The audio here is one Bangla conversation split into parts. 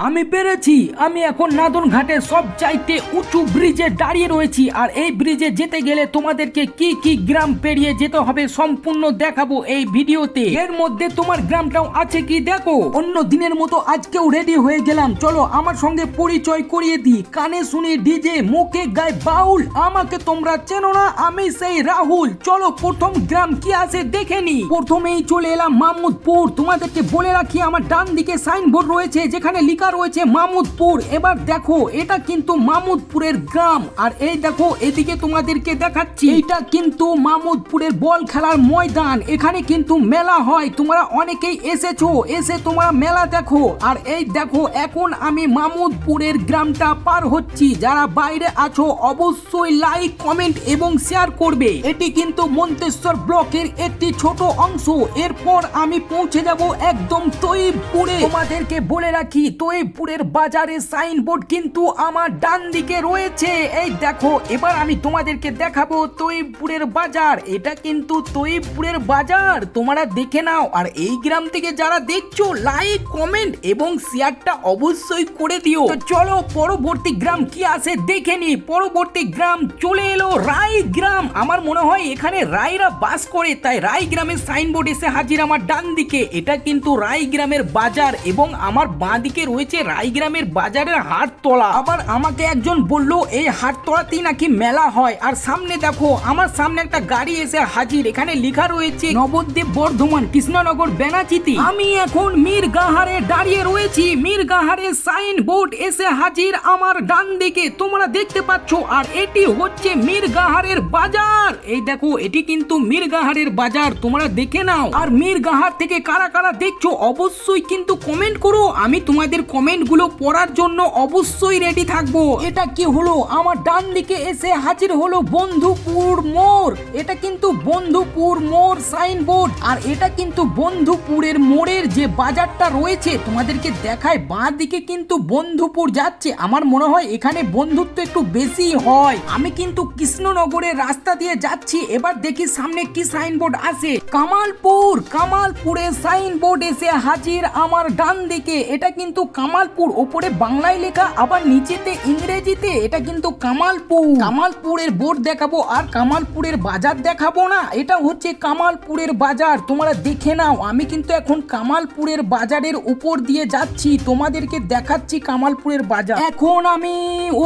আমি পেরেছি। আমি এখন নাদন ঘাটের সব চাইতে উঁচু ব্রিজে দাঁড়িয়ে রয়েছি, আর এই ব্রিজে যেতে গেলে তোমাদেরকে কি কি গ্রাম পেরিয়ে যেতে হবে সম্পূর্ণ দেখাবো এই ভিডিওতে। এর মধ্যে তোমার গ্রামটাও আছে কি দেখো। অন্য দিনের মতো আজকেও রেডি হয়ে গেলাম, চলো আমার সঙ্গে পরিচয় করিয়ে দিই। কানে শুনি ডিজে, মুখে গায়ে বাউল, আমাকে তোমরা চেনো না, আমি সেই রাহুল। চলো প্রথম গ্রাম কি আছে দেখে নি। প্রথমেই চলে এলাম মাহমুদপুর। তোমাদেরকে বলে রাখি আমার ডান দিকে সাইনবোর্ড রয়েছে যেখানে লেখা রয়েছে মাহমুদপুর। এবার দেখো এটা কিন্তু মাহমুদপুরের গ্রাম, আর এই দেখো এদিকে তোমাদেরকে দেখাচ্ছি এটা কিন্তু মাহমুদপুরের বল খেলার ময়দান। এখানে কিন্তু মেলা হয়, তোমরা অনেকেই এসেছো, এসে তোমরা মেলা দেখো। আর এই দেখো এখন আমি মাহমুদপুরের গ্রামটা পার হচ্ছি। যারা বাইরে আছো অবশ্যই লাইক, কমেন্ট এবং শেয়ার করবে। এটি কিন্তু মন্তেশ্বর ব্লকের একটি ছোট অংশ। এরপর আমি পৌঁছে যাব একদম তৈবপুরে। তোমাদেরকে বলে রাখি তৈবপুরের বাজারের সাইনবোর্ড কিন্তু আমার ডান দিকে রয়েছে। এই দেখো এবার আমি তোমাদেরকে দেখাবো তৈবপুরের বাজার। এটা কিন্তু তৈবপুরের বাজার, তোমরা দেখে নাও। আর এই গ্রাম থেকে যারা দেখছো লাইক, কমেন্ট এবং শেয়ারটা অবশ্যই করে দিও। তো চলো পরবর্তী গ্রাম কি আছে দেখে নি। পরবর্তী গ্রাম চলে এলো রাই গ্রাম। আমার মনে হয় এখানে রাইরা বাস করে, তাই রাই গ্রামের সাইনবোর্ড এসে হাজির আমার ডান দিকে। এটা কিন্তু রাই গ্রামের বাজার এবং আমার বাঁ দিকে রয়েছে রাই গ্রামের বাজারের হাটতলা। আবার আমাকে একজন বলল এই হাটতলাতেই নাকি মেলা হয়। আর সামনে দেখো আমার সামনে একটা গাড়ি এসে হাজির, এখানে লেখা রয়েছে নবদ্বীপ বর্ধমান কৃষ্ণনগর বেনাচিতি। আমি এখন মিরগাহারে দাঁড়িয়ে রয়েছি। মিরগাহারের সাইনবোর্ড এসে হাজির আমার ডান দিকে, তোমরা দেখতে পাচ্ছ। আর এটি হচ্ছে মিরগাহারের বাজার। এই দেখো এটি কিন্তু মিরগাহারের বাজার, তোমরা দেখে নাও। আর মিরগাহার থেকে কারা কারা দেখছো অবশ্যই কিন্তু কমেন্ট করো, আমি তোমাদের কমেন্ট গুলো পড়ার জন্য অবশ্যই রেডি থাকবো। এটা কি হলো, আমার ডান দিকে এসে হাজির হলো বন্ধুপুর মোড়। এটা কিন্তু বন্ধুপুর মোড় সাইনবোর্ড। আর এটা কিন্তু বন্ধুপুরের মোড়ের যে বাজারটা রয়েছে তোমাদেরকে দেখায়, বাঁ দিকে কিন্তু বন্ধুপুর যাচ্ছে। আমার মনে হয় এখানে বন্ধুত্ব একটু বেশি হয়। আমি কিন্তু কৃষ্ণনগরের রাস্তা দিয়ে যাচ্ছি, এবার দেখি সামনে কি সাইনবোর্ড আছে। কামালপুর, কামালপুরের সাইনবোর্ড এসে হাজির আমার ডান দিকে। এটা কিন্তু কামালপুর, ওপরে বাংলায় লেখা আবার নিচেতে ইংরেজিতে। এটা কিন্তু কামালপুর। কামালপুরের বোর্ড দেখাবো আর কামালপুরের বাজার দেখাবো না, এটা হচ্ছে কামালপুরের বাজার, তোমরা দেখে নাও। আমি কিন্তু এখন কামালপুরের বাজারের উপর দিয়ে যাচ্ছি, তোমাদেরকে দেখাচ্ছি কামালপুরের বাজার। এখন আমি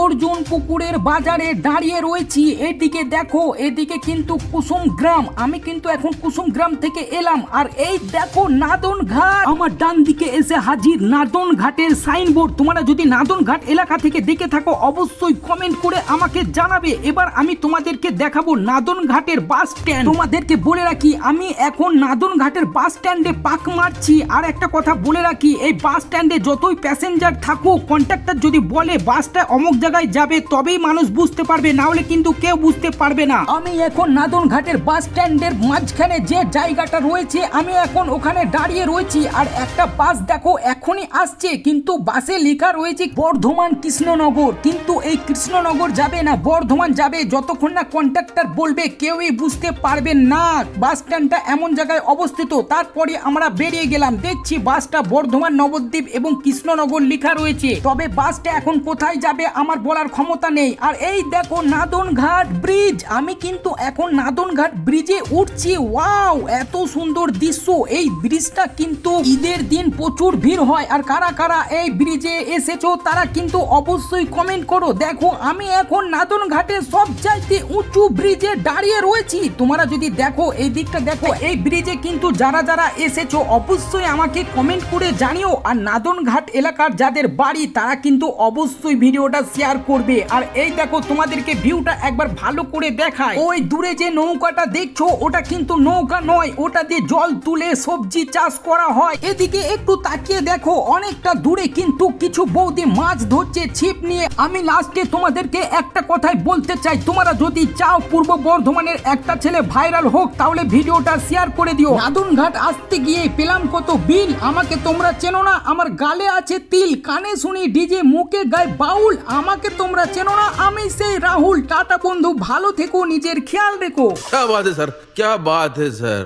অর্জুন পুকুরের বাজারে দাঁড়িয়ে রয়েছি। এদিকে দেখো এদিকে কিন্তু কুসুম গ্রাম। আমি কিন্তু এখন কুসুম গ্রাম থেকে এলাম। আর এই দেখো নাদন ঘাট, আমার ডান দিকে এসে হাজির নাদন ঘাটের সাইনবোর্ড। তোমরা যদি নাদন ঘাট এলাকা থেকে দেখে থাকো অবশ্যই কমেন্ট করে আমাকে জানাবে। এবার আমি তোমাদেরকে দেখাবো নাদন ঘাটের বাস স্ট্যান্ড। তোমাদেরকে বলে রাখি আমি এখন নাদন ঘাটের বাস স্ট্যান্ডে পাক মারছি। আর একটা কথা বলে রাখি, এই বাস স্ট্যান্ডে যতই প্যাসেঞ্জার থাকুক, কন্ট্রাক্টর যদি বলে বাসটা অমুক জায়গায় যাবে তবেই মানুষ বুঝতে পারবে, না হলে কিন্তু কেউ বুঝতে পারবে না। আমি এখন নাদন ঘাটের বাস স্ট্যান্ডের মাঝখানে যে জায়গাটা রয়েছে আমি এখন ওখানে দাঁড়িয়ে রয়েছি। আর একটা বাস দেখো এখনই আসছে, কিন্তু বাসে লেখা রয়েছে বর্ধমান কৃষ্ণনগর, কিন্তু এই কৃষ্ণনগর যাবে না, বর্ধমান যাবে। যতক্ষণ না কন্ট্রাক্টর বলবে কেউই বুঝতে পারবে না বাস স্ট্যান্ডটা এমন জায়গায় অবস্থিত। তারপরে আমরা বেরিয়ে গেলাম, দেখছি বাসটা বর্ধমান, নবদ্বীপ এবং কৃষ্ণনগর লেখা রয়েছে, তবে বাসটা এখন কোথায় যাবে আমার বলার ক্ষমতা নেই। আর এই দেখো নাদন ঘাট ব্রিজ, আমি কিন্তু এখন নাদন ঘাট ব্রিজে উঠছি। ওয়াও এত সুন্দর দৃশ্য। এই ব্রিজটা কিন্তু ঈদের দিন প্রচুর ভিড় হয়। আর কারা কারা এই ব্রিজে এসেছো তারা কিন্তু অবশ্যই কমেন্ট করো। দেখো আমি এখন নাদন ঘাটের সবচাইতে উঁচু ব্রিজে দাঁড়িয়ে রয়েছি। তোমরা যদি দেখো এই দিকটা দেখো, এই ব্রিজে কিন্তু যারা যারা এসেছো অবশ্যই আমাকে কমেন্ট করে জানিও। আর নাদন ঘাট এলাকার যাদের বাড়ি তারা কিন্তু অবশ্যই ভিডিওটা শেয়ার করবে। আর এই দেখো তোমাদেরকে ভিউটা একবার ভালো করে দেখায়, ওই দূরে যে নৌকাটা দেখছো ওটা কিন্তু নৌকা নয়, ওটা দিয়ে জল তুলে সবজি চাষ করা হয়। এদিকে একটু তাকিয়ে দেখো অনেকটা দূরে কিন্তু কিছু বৌদি মাছ ধরছে ছিপ নিয়ে। আমি লাস্টে তোমাদেরকে একটা কথাই বলতে চাই, তোমরা যদি চাও পূর্ব বর্ধমানের একটা ছেলে ভাইরাল হোক তাহলে ভিডিওটা শেয়ার করে দিও। নাদন ঘাট আসতে গিয়ে পেলাম কত বিল, আমাকে তোমরা চেনো না, আমার গালে আছে তিল, কানে শুনি ডিজে, মুখে গায়ে বাউল, আমাকে তোমরা চেনো না, আমি সেই রাহুল। টাটা বন্ধু, ভালো থেকো, নিজের খেয়াল রেখো। क्या बात है सर, क्या बात है सर।